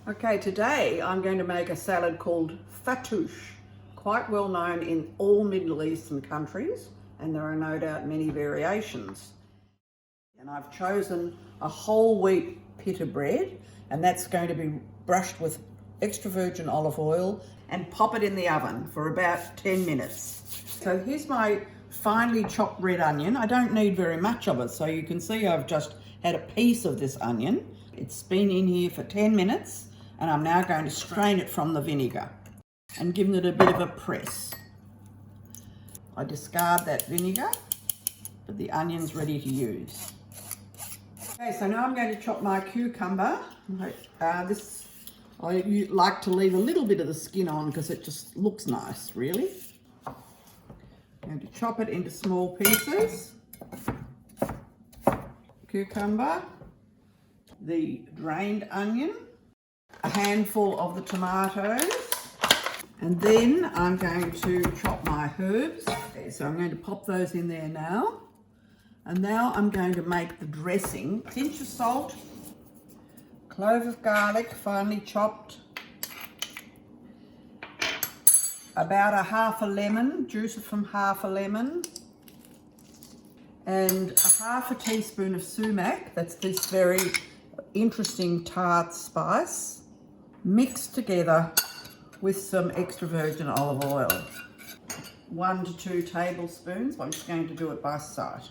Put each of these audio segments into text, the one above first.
Okay, today I'm going to make a salad called fattoush, quite well known in all Middle Eastern countries, and there are no doubt many variations. And I've chosen a whole wheat pita bread, and that's going to be brushed with extra virgin olive oil and pop it in the oven for about 10 minutes. So here's my finely chopped red onion. I don't need very much of it, so you can see I've just had a piece of this onion. It's been in here for 10 minutes, and I'm now going to strain it from the vinegar and give it a bit of a press. I discard that vinegar, but the onion's ready to use. Okay, so now I'm going to chop my cucumber. I like to leave a little bit of the skin on because it just looks nice, really. I'm going to chop it into small pieces. Cucumber, the drained onion, a handful of the tomatoes, and then I'm going to chop my herbs. Okay, so I'm going to pop those in there now. And now I'm going to make the dressing. A pinch of salt, clove of garlic finely chopped, about a half a lemon, juice from half a lemon, and a half a teaspoon of sumac, that's this very interesting tart spice, mixed together with some extra virgin olive oil. 1 to 2 tablespoons, I'm just going to do it by sight.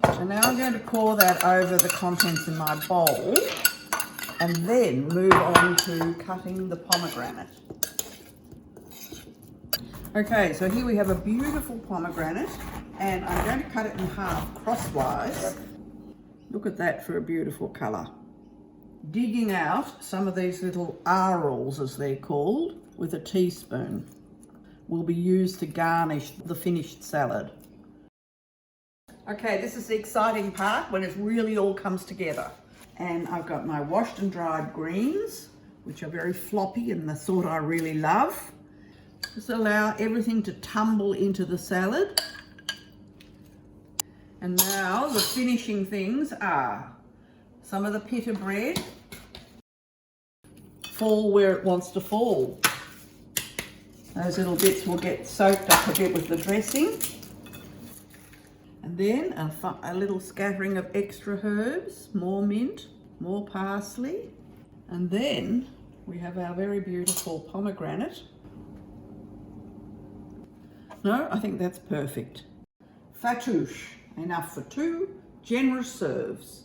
And now I'm going to pour that over the contents in my bowl and then move on to cutting the pomegranate. Okay, so here we have a beautiful pomegranate, and I'm going to cut it in half crosswise. Look at that for a beautiful colour. Digging out some of these little arils, as they're called, with a teaspoon will be used to garnish the finished salad. Okay, this is the exciting part when it really all comes together. And I've got my washed and dried greens, which are very floppy and the sort I really love. Just allow everything to tumble into the salad. And now the finishing things are some of the pita bread. Fall where it wants to fall. Those little bits will get soaked up a bit with the dressing. And then a little scattering of extra herbs, more mint, more parsley. And then we have our very beautiful pomegranate. No, I think that's perfect. Fattoush, enough for 2 generous serves.